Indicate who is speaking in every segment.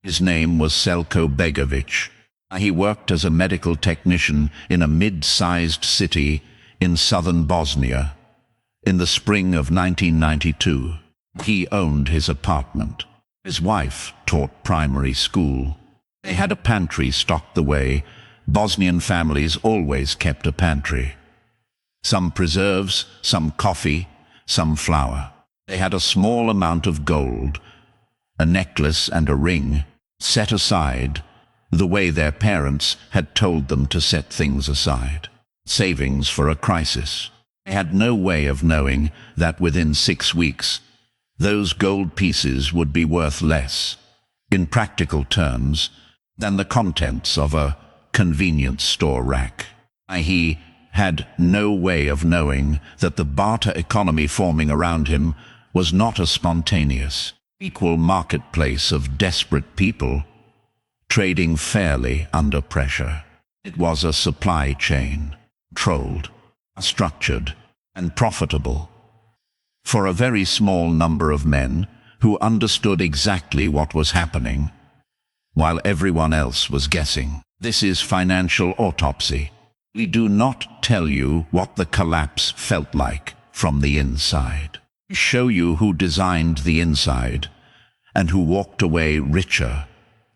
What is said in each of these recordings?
Speaker 1: His name was Selco Begovic. He worked as a medical technician in a mid-sized city in southern Bosnia. In the spring of 1992, he owned his apartment. His wife taught primary school. They had a pantry stocked the way Bosnian families always kept a pantry. Some preserves, some coffee, some flour. They had a small amount of gold, a necklace and a ring, set aside the way their parents had told them to set things aside. Savings for a crisis. They had no way of knowing that within 6 weeks, those gold pieces would be worth less, in practical terms, than the contents of a convenience store rack. He had no way of knowing that the barter economy forming around him was not a spontaneous, equal marketplace of desperate people trading fairly under pressure. It was a supply chain, controlled, structured, and profitable, for a very small number of men who understood exactly what was happening, while everyone else was guessing. This is financial autopsy. We do not tell you what the collapse felt like from the inside. We show you who designed the inside and who walked away richer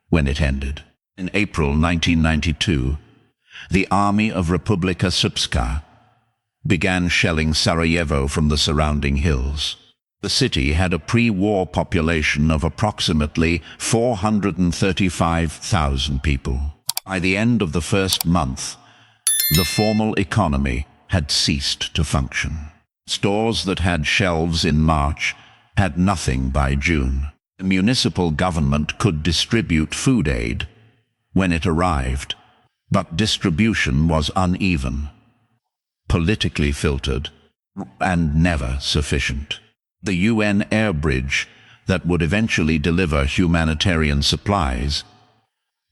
Speaker 1: when it ended. In April 1992, the army of Republika Srpska began shelling Sarajevo from the surrounding hills. The city had a pre-war population of approximately 435,000 people. By the end of the first month, the formal economy had ceased to function. Stores that had shelves in March had nothing by June. The municipal government could distribute food aid when it arrived, but distribution was uneven, politically filtered, and never sufficient. The UN air bridge that would eventually deliver humanitarian supplies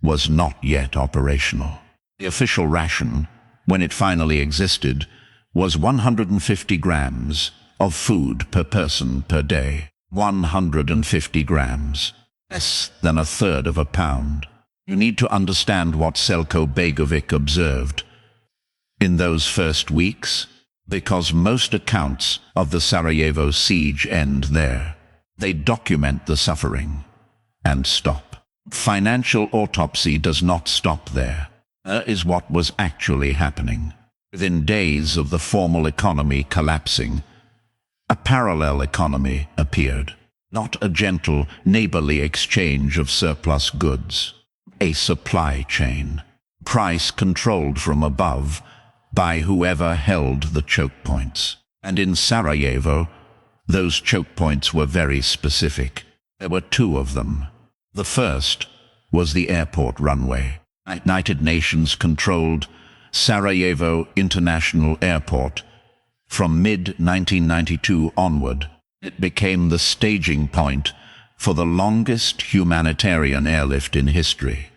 Speaker 1: was not yet operational. The official ration, when it finally existed, was 150 grams of food per person per day. 150 grams, less than a third of a pound. You need to understand what Selco Begovic observed in those first weeks, because most accounts of the Sarajevo siege end there. They document the suffering and stop. Financial autopsy does not stop there. Is what was actually happening. Within days of the formal economy collapsing, a parallel economy appeared. Not a gentle, neighborly exchange of surplus goods. A supply chain. Price controlled from above by whoever held the choke points. And in Sarajevo, those choke points were very specific. There were 2 of them. The first was the airport runway. United Nations controlled Sarajevo International Airport. From mid-1992 onward, it became the staging point for the longest humanitarian airlift in history.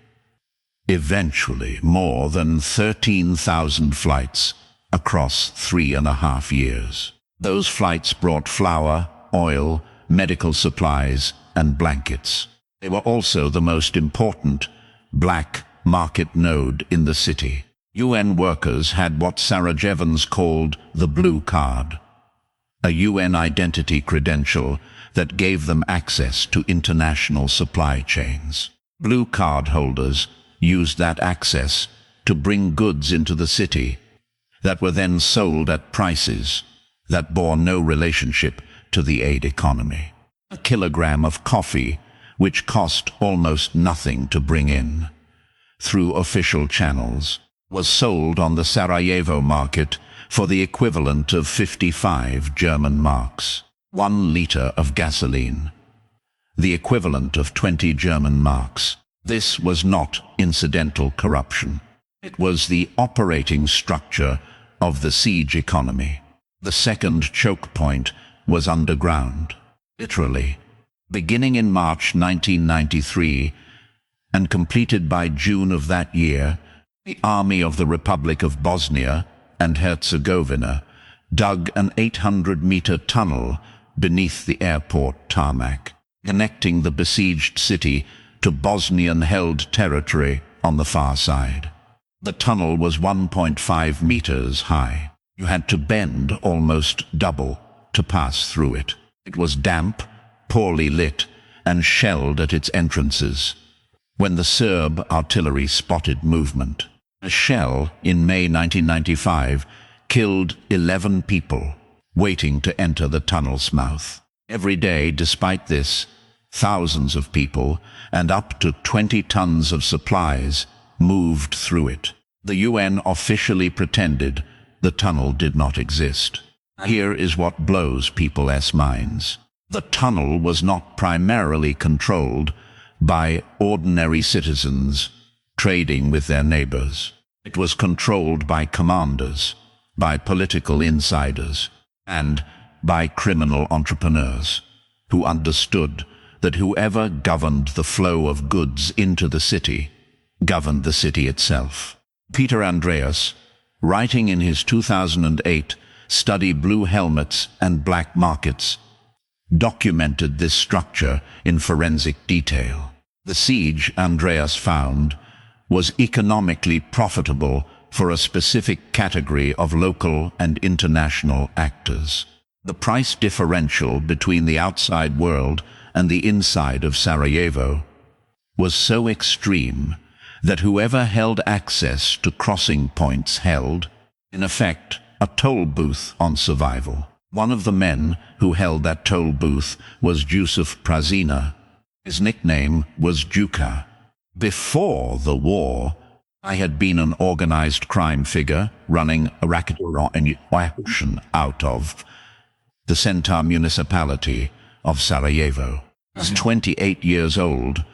Speaker 1: Eventually, more than 13,000 flights across 3.5 years. Those flights brought flour, oil, medical supplies, and blankets. They were also the most important black market node in the city. UN workers had what Sarajevans called the blue card, a UN identity credential that gave them access to international supply chains. Blue card holders used that access to bring goods into the city that were then sold at prices that bore no relationship to the aid economy. A kilogram of coffee, which cost almost nothing to bring in through official channels, was sold on the Sarajevo market for the equivalent of 55 German marks. 1 liter of gasoline, the equivalent of 20 German marks. This was not incidental corruption. It was the operating structure of the siege economy. The second choke point was underground, literally, beginning in March 1993 and completed by June of that year. The Army of the Republic of Bosnia and Herzegovina dug an 800-meter tunnel beneath the airport tarmac, connecting the besieged city to Bosnian-held territory on the far side. The tunnel was 1.5 meters high. You had to bend almost double to pass through it. It was damp, poorly lit, and shelled at its entrances. When the Serb artillery spotted movement, a shell in May 1995 killed 11 people waiting to enter the tunnel's mouth. Every day, despite this, thousands of people and up to 20 tons of supplies moved through it. The UN officially pretended the tunnel did not exist. Here is what blows people's minds. The tunnel was not primarily controlled by ordinary citizens trading with their neighbors. It was controlled by commanders, by political insiders, and by criminal entrepreneurs who understood that whoever governed the flow of goods into the city governed the city itself. Peter Andreas, writing in his 2008 study Blue Helmets and Black Markets, documented this structure in forensic detail. The siege, Andreas found, was economically profitable for a specific category of local and international actors. The price differential between the outside world and the inside of Sarajevo was so extreme that whoever held access to crossing points held, in effect, a toll booth on survival. One of the men who held that toll booth was Jusuf Prazina. His nickname was Juka. Before the war, I had been an organized crime figure running a racketeering out of the Centar municipality of Sarajevo. I was 28 years old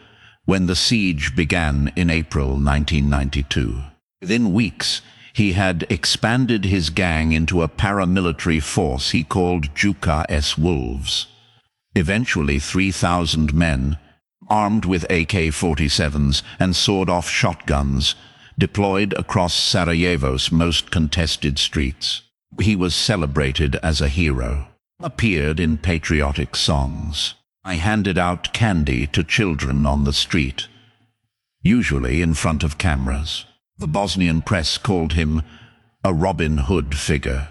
Speaker 1: when the siege began in April 1992. Within weeks, he had expanded his gang into a paramilitary force he called Juka's Wolves. Eventually, 3,000 men, armed with AK-47s and sawed-off shotguns, deployed across Sarajevo's most contested streets. He was celebrated as a hero, appeared in patriotic songs. I handed out candy to children on the street, usually in front of cameras. The Bosnian press called him a Robin Hood figure.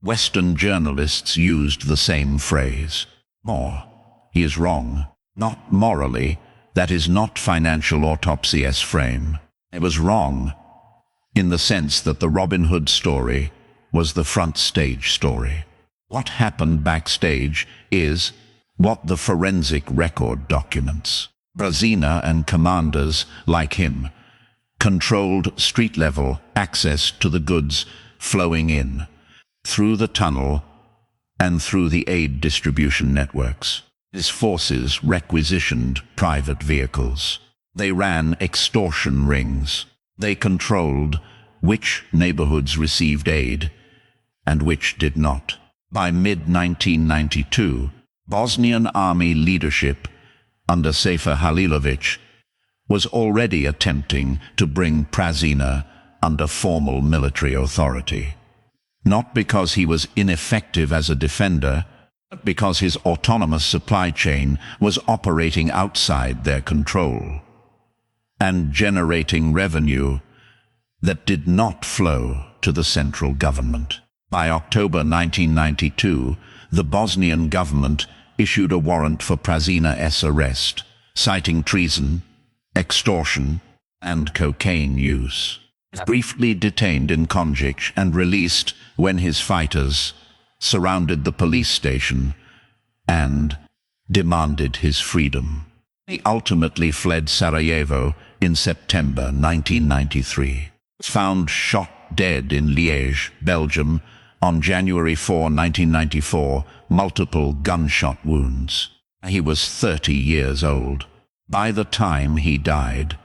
Speaker 1: Western journalists used the same phrase. More. He is wrong. Not morally. That is not financial autopsy's frame. It was wrong in the sense that the Robin Hood story was the front stage story. What happened backstage is what the forensic record documents. Prazina and commanders like him controlled street-level access to the goods flowing in, through the tunnel and through the aid distribution networks. His forces requisitioned private vehicles. They ran extortion rings. They controlled which neighborhoods received aid and which did not. By mid-1992, Bosnian army leadership under Sefer Halilovic was already attempting to bring Prazina under formal military authority. Not because he was ineffective as a defender, but because his autonomous supply chain was operating outside their control and generating revenue that did not flow to the central government. By October 1992, the Bosnian government issued a warrant for Prazina's arrest, citing treason, extortion, and cocaine use. Briefly detained in Konjic and released when his fighters surrounded the police station and demanded his freedom. He ultimately fled Sarajevo in September 1993. Found shot dead in Liège, Belgium, on January 4, 1994, multiple gunshot wounds. He was 30 years old. By the time he died,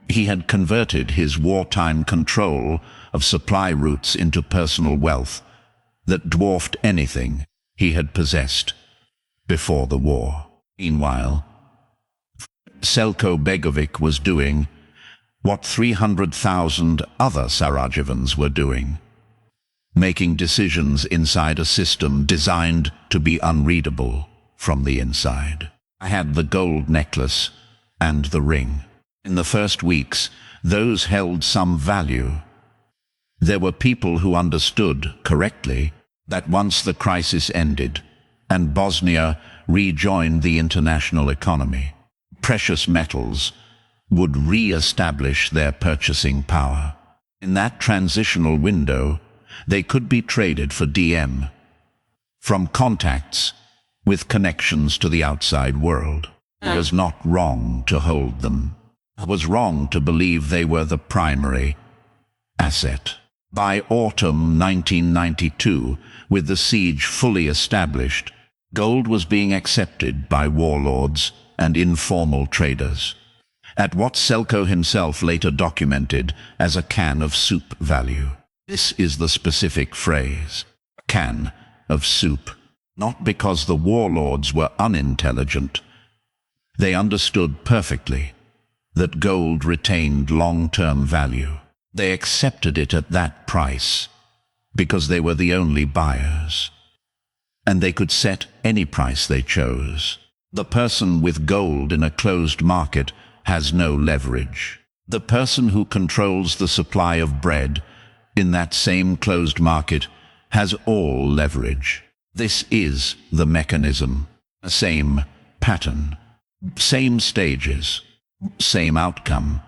Speaker 1: he had converted his wartime control of supply routes into personal wealth that dwarfed anything he had possessed before the war. Meanwhile, Selco Begovic was doing what 300,000 other Sarajevans were doing, making decisions inside a system designed to be unreadable from the inside. I had the gold necklace and the ring. In the first weeks, those held some value. There were people who understood correctly that once the crisis ended and Bosnia rejoined the international economy, precious metals would re-establish their purchasing power. In that transitional window, they could be traded for DM, from contacts with connections to the outside world. It was not wrong to hold them. It was wrong to believe they were the primary asset. By autumn 1992, with the siege fully established, gold was being accepted by warlords and informal traders at what Selco himself later documented as a can of soup value. This is the specific phrase, can of soup, not because the warlords were unintelligent. They understood perfectly that gold retained long-term value. They accepted it at that price because they were the only buyers, and they could set any price they chose. The person with gold in a closed market has no leverage. The person who controls the supply of bread in that same closed market has all leverage. This is the mechanism, same pattern, same stages, same outcome.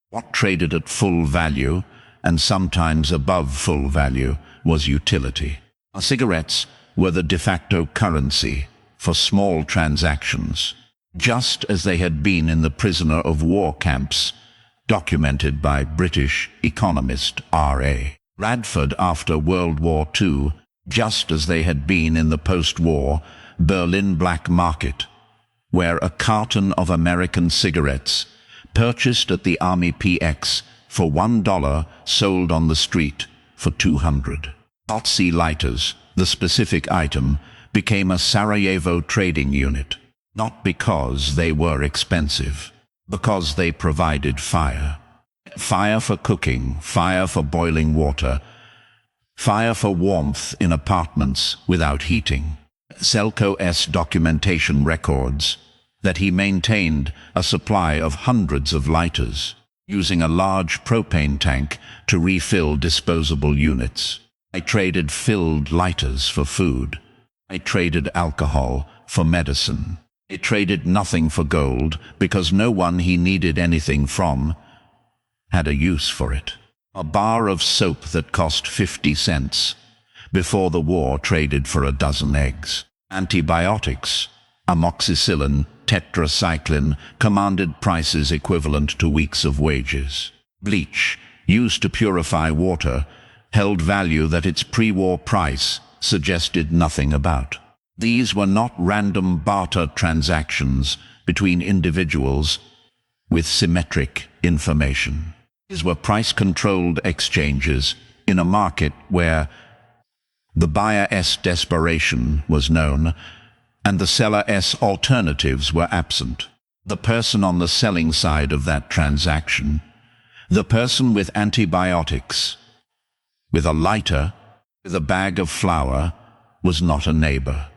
Speaker 1: What traded at full value, and sometimes above full value, was utility. Cigarettes were the de facto currency for small transactions, just as they had been in the prisoner of war camps, documented by British economist R.A. Radford after World War II, just as they had been in the post-war Berlin black market, where a carton of American cigarettes purchased at the Army PX for $1 sold on the street for 200. Autopsy lighters, the specific item, became a Sarajevo trading unit, not because they were expensive, because they provided fire. Fire for cooking, fire for boiling water, fire for warmth in apartments without heating. Selco's documentation records that he maintained a supply of hundreds of lighters, using a large propane tank to refill disposable units. I traded filled lighters for food. I traded alcohol for medicine. I traded nothing for gold because no one he needed anything from had a use for it. A bar of soap that cost 50 cents before the war traded for a dozen eggs. Antibiotics, amoxicillin, tetracycline, commanded prices equivalent to weeks of wages. Bleach, used to purify water, held value that its pre-war price suggested nothing about. These were not random barter transactions between individuals with symmetric information. These were price-controlled exchanges in a market where the buyer's desperation was known and the seller's alternatives were absent. The person on the selling side of that transaction, the person with antibiotics, with a lighter, with a bag of flour, was not a neighbor.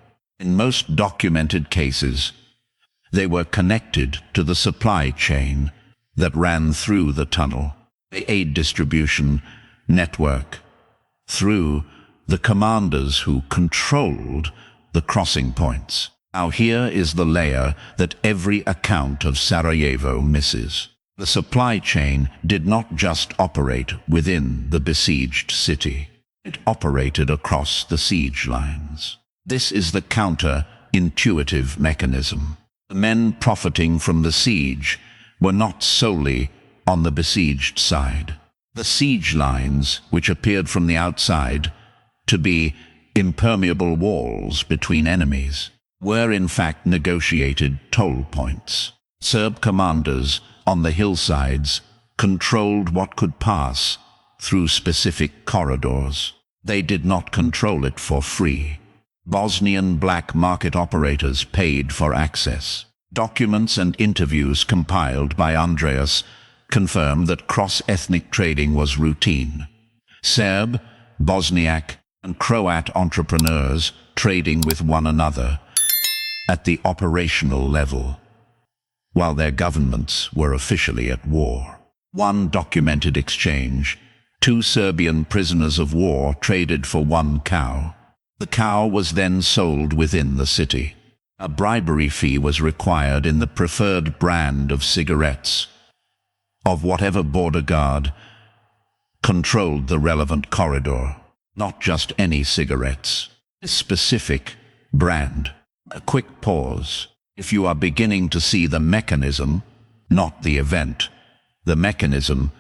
Speaker 1: In most documented cases, they were connected to the supply chain that ran through the tunnel, the aid distribution network, through the commanders who controlled the crossing points. Now here is the layer that every account of Sarajevo misses. The supply chain did not just operate within the besieged city. It operated across the siege lines. This is the counter-intuitive mechanism. The men profiting from the siege were not solely on the besieged side. The siege lines, which appeared from the outside to be impermeable walls between enemies, were in fact negotiated toll points. Serb commanders on the hillsides controlled what could pass through specific corridors. They did not control it for free. Bosnian black market operators paid for access. Documents and interviews compiled by Andreas confirm that cross-ethnic trading was routine. Serb, Bosniak, and Croat entrepreneurs trading with one another at the operational level. while their governments were officially at war. One documented exchange: 2 Serbian prisoners of war traded for 1 cow. The cow was then sold within the city. A bribery fee was required in the preferred brand of cigarettes of whatever border guard controlled the relevant corridor. Not just any cigarettes. A specific brand. A quick pause. If you are beginning to see the mechanism, not the event, the mechanism,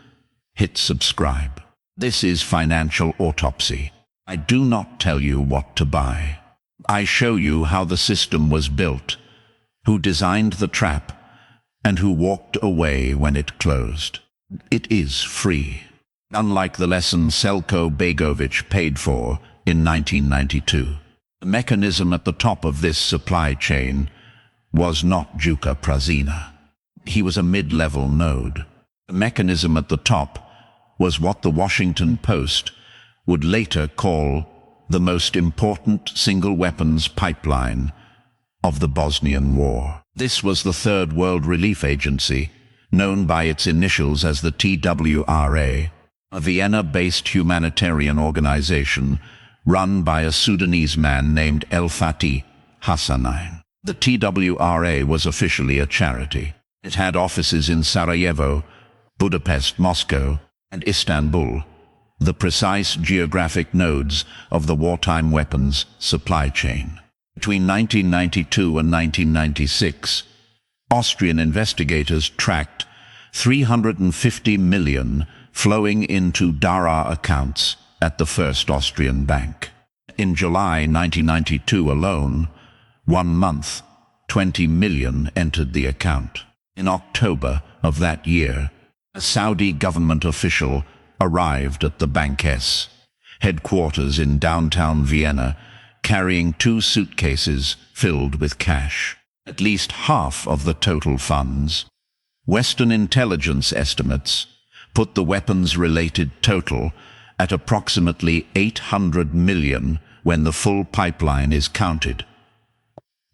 Speaker 1: hit subscribe. This is Financial Autopsy. I do not tell you what to buy. I show you how the system was built, who designed the trap, and who walked away when it closed. It is free. Unlike the lesson Selco Begovic paid for in 1992. The mechanism at the top of this supply chain was not Jusuf Prazina. He was a mid-level node. The mechanism at the top was what the Washington Post would later call the most important single weapons pipeline of the Bosnian War. This was the Third World Relief Agency, known by its initials as the TWRA, a Vienna-based humanitarian organization run by a Sudanese man named El Fatih Hassanain. The TWRA was officially a charity. It had offices in Sarajevo, Budapest, Moscow, and Istanbul, the precise geographic nodes of the wartime weapons supply chain. Between 1992 and 1996, Austrian investigators tracked 350 million flowing into Dara accounts at the First Austrian Bank. In July 1992 alone, 1 month, 20 million entered the account. In October of that year, a Saudi government official arrived at the Bank's headquarters in downtown Vienna, carrying 2 suitcases filled with cash. At least half of the total funds. Western intelligence estimates put the weapons-related total at approximately 800 million when the full pipeline is counted,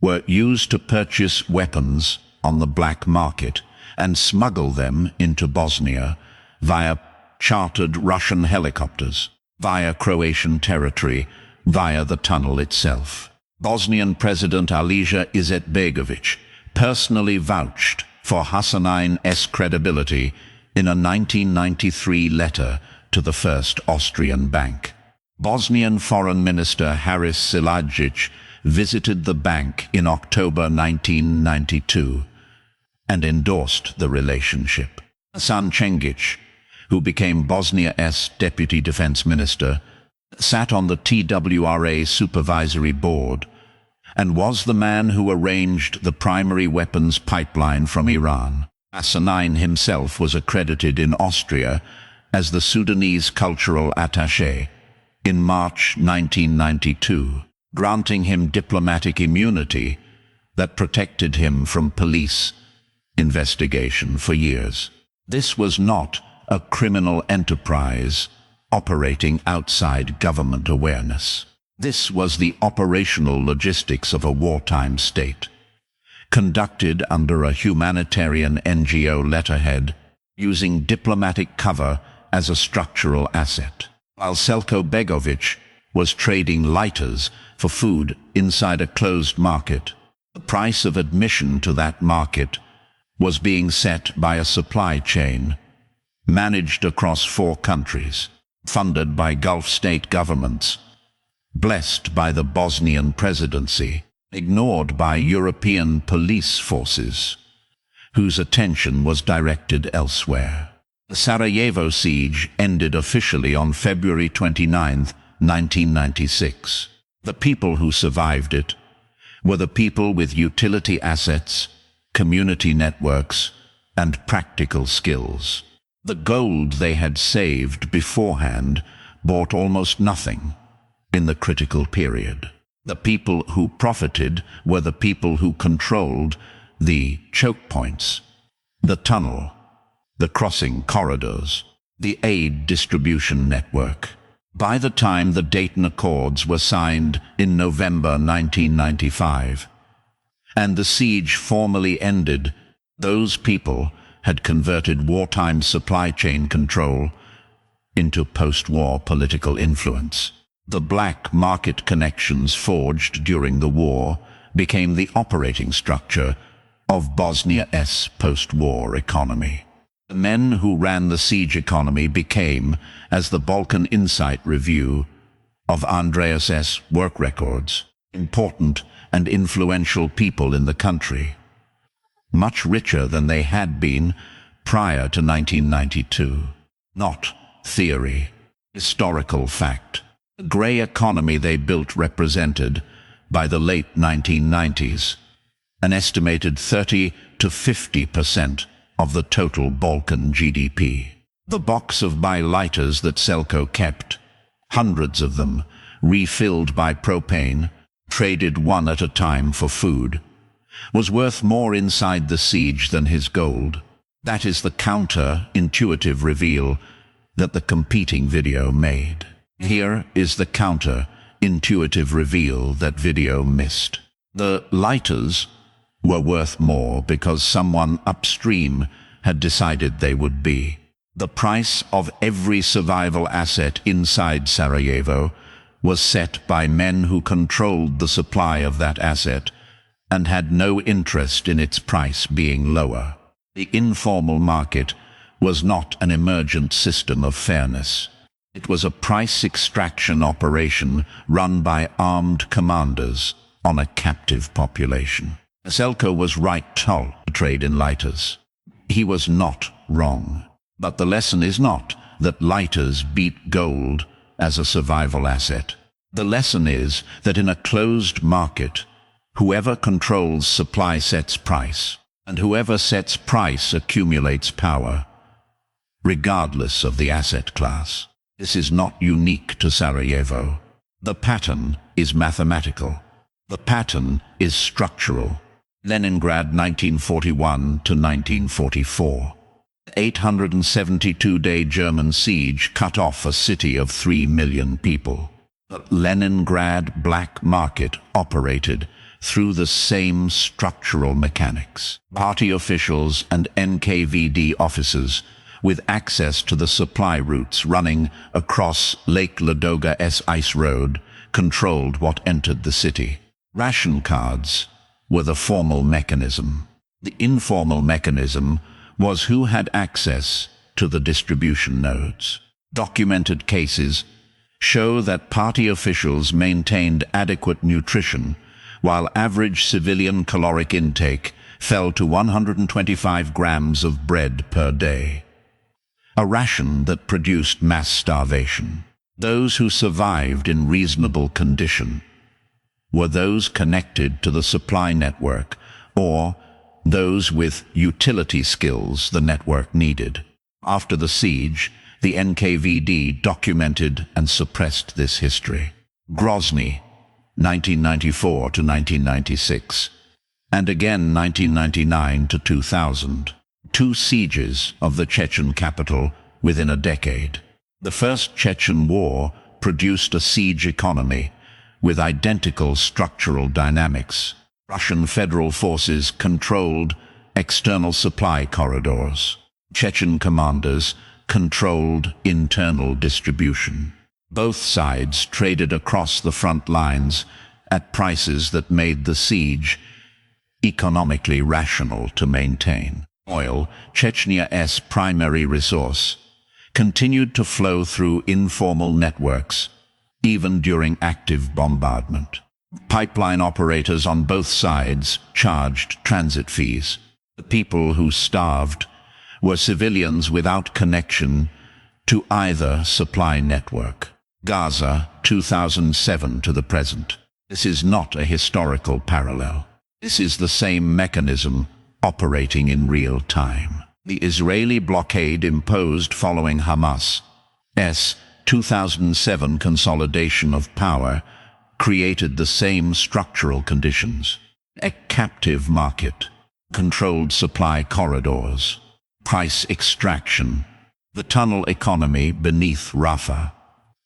Speaker 1: were used to purchase weapons on the black market and smuggle them into Bosnia via chartered Russian helicopters, via Croatian territory, via the tunnel itself. Bosnian President Alija Izetbegovic personally vouched for Hassanain's credibility in a 1993 letter to the First Austrian Bank. Bosnian Foreign Minister Haris Silajic visited the bank in October 1992 and endorsed the relationship. Hasan Cengic, who became Bosnia's Deputy Defense Minister, sat on the TWRA Supervisory Board and was the man who arranged the primary weapons pipeline from Iran. Hassanain himself was accredited in Austria as the Sudanese cultural attaché in March 1992, granting him diplomatic immunity that protected him from police investigation for years. This was not a criminal enterprise operating outside government awareness. This was the operational logistics of a wartime state, conducted under a humanitarian NGO letterhead, using diplomatic cover as a structural asset. While Selco Begovic was trading lighters for food inside a closed market, the price of admission to that market was being set by a supply chain managed across 4 countries, funded by Gulf state governments, blessed by the Bosnian presidency, ignored by European police forces, whose attention was directed elsewhere. The Sarajevo siege ended officially on February 29, 1996. The people who survived it were the people with utility assets, community networks, and practical skills. The gold they had saved beforehand bought almost nothing in the critical period. The people who profited were the people who controlled the choke points, the tunnel, the crossing corridors, the aid distribution network. By the time the Dayton Accords were signed in November 1995, and the siege formally ended Those people had converted wartime supply chain control into post-war political influence. The black market connections forged during the war became the operating structure of Bosnia's post-war economy. The men who ran the siege economy became, as the Balkan Insight Review of Andreas's work records, important and influential people in the country, much richer than they had been prior to 1992. Not theory, historical fact. The grey economy they built represented, by the late 1990s, an estimated 30 to 50% of the total Balkan GDP. The box of lighters that Selco kept, hundreds of them, refilled by propane, traded one at a time for food, was worth more inside the siege than his gold. That is the counter-intuitive reveal that the competing video made. Here is the counter-intuitive reveal that video missed. The lighters were worth more because someone upstream had decided they would be. The price of every survival asset inside Sarajevo was set by men who controlled the supply of that asset and had no interest in its price being lower. The informal market was not an emergent system of fairness. It was a price extraction operation run by armed commanders on a captive population. Selco was right to trade in lighters. He was not wrong. But the lesson is not that lighters beat gold as a survival asset. The lesson is that in a closed market, whoever controls supply sets price, and whoever sets price accumulates power, regardless of the asset class. This is not unique to Sarajevo. The pattern is mathematical. The pattern is structural. Leningrad 1941 to 1944. The 872-day German siege cut off a city of 3 million people. The Leningrad black market operated through the same structural mechanics. Party officials and NKVD officers with access to the supply routes running across Lake Ladoga's ice road controlled what entered the city. Ration cards were the formal mechanism. The informal mechanism was who had access to the distribution nodes. Documented cases show that party officials maintained adequate nutrition while average civilian caloric intake fell to 125 grams of bread per day. A ration that produced mass starvation. Those who survived in reasonable condition were those connected to the supply network or those with utility skills the network needed. After the siege, the NKVD documented and suppressed this history. Grozny, 1994 to 1996, and again 1999 to 2000. 2 sieges of the Chechen capital within a decade. The First Chechen War produced a siege economy with identical structural dynamics. Russian federal forces controlled external supply corridors. Chechen commanders controlled internal distribution. Both sides traded across the front lines at prices that made the siege economically rational to maintain. Oil, Chechnya's primary resource, continued to flow through informal networks, even during active bombardment. Pipeline operators on both sides charged transit fees. The people who starved were civilians without connection to either supply network. Gaza, 2007 to the present. This is not a historical parallel. This is the same mechanism operating in real time. The Israeli blockade imposed following Hamas's 2007 consolidation of power created the same structural conditions. A captive market, controlled supply corridors, price extraction, the tunnel economy beneath Rafah,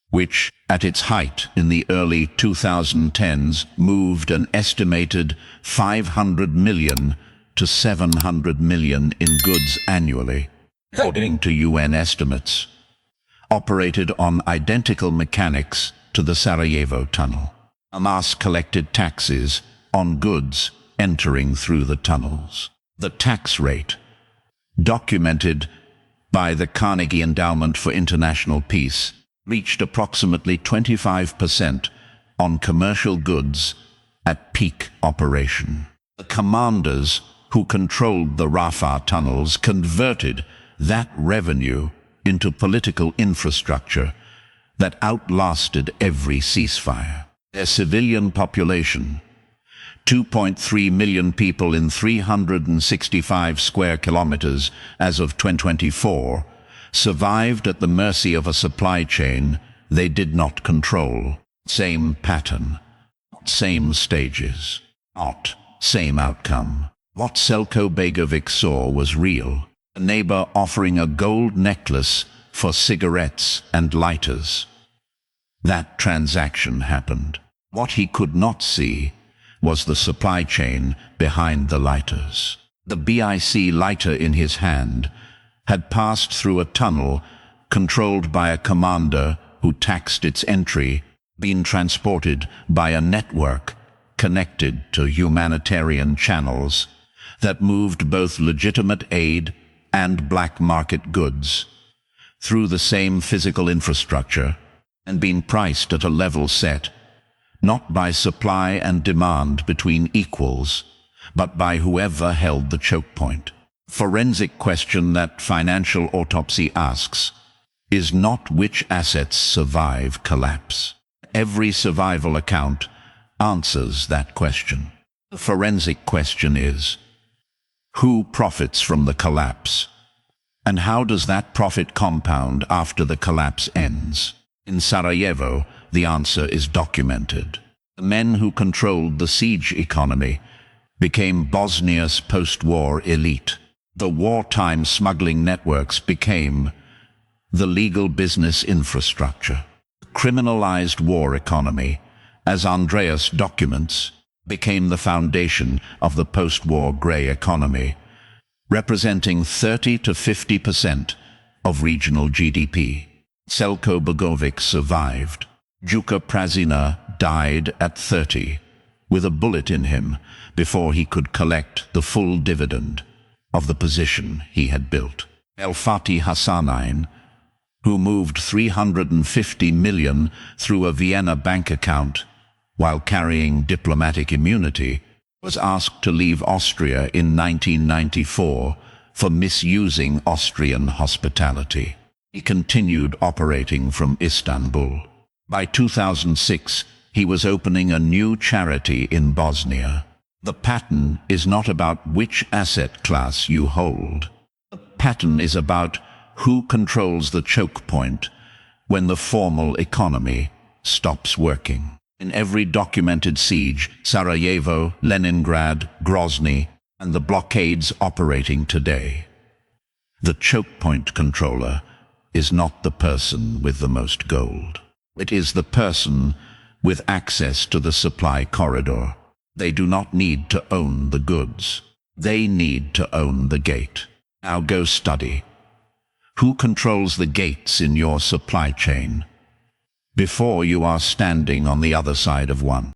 Speaker 1: which, at its height in the early 2010s, moved an estimated 500 million to 700 million in goods annually, according to UN estimates, operated on identical mechanics to the Sarajevo Tunnel. Hamas collected taxes on goods entering through the tunnels. The tax rate, documented by the Carnegie Endowment for International Peace, reached approximately 25% on commercial goods at peak operation. The commanders who controlled the Rafah tunnels converted that revenue into political infrastructure that outlasted every ceasefire. Their civilian population, 2.3 million people in 365 square kilometers as of 2024, survived at the mercy of a supply chain they did not control. Same pattern, same stages, not same outcome. What Selco Begovic saw was real. A neighbor offering a gold necklace for cigarettes and lighters. That transaction happened. What he could not see was the supply chain behind the lighters. The BIC lighter in his hand had passed through a tunnel controlled by a commander who taxed its entry, been transported by a network connected to humanitarian channels that moved both legitimate aid and black market goods through the same physical infrastructure, and been priced at a level set not by supply and demand between equals, but by whoever held the choke point. Forensic question that Financial Autopsy asks is not which assets survive collapse. Every survival account answers that question. The forensic question is, who profits from the collapse? And how does that profit compound after the collapse ends? In Sarajevo, the answer is documented. The men who controlled the siege economy became Bosnia's post-war elite. The wartime smuggling networks became the legal business infrastructure. The criminalized war economy, as Andreas documents, became the foundation of the post-war grey economy, representing 30 to 50% of regional GDP. Selco Begovic survived. Jusuf Prazina died at 30, with a bullet in him, before he could collect the full dividend of the position he had built. El-Fatih Hassanain, who moved 350 million through a Vienna bank account while carrying diplomatic immunity, was asked to leave Austria in 1994 for misusing Austrian hospitality. He continued operating from Istanbul. By 2006, he was opening a new charity in Bosnia. The pattern is not about which asset class you hold. The pattern is about who controls the choke point when the formal economy stops working. In every documented siege, Sarajevo, Leningrad, Grozny, and the blockades operating today, the choke point controller is not the person with the most gold. It is the person with access to the supply corridor. They do not need to own the goods. They need to own the gate. Now go study. Who controls the gates in your supply chain before you are standing on the other side of one?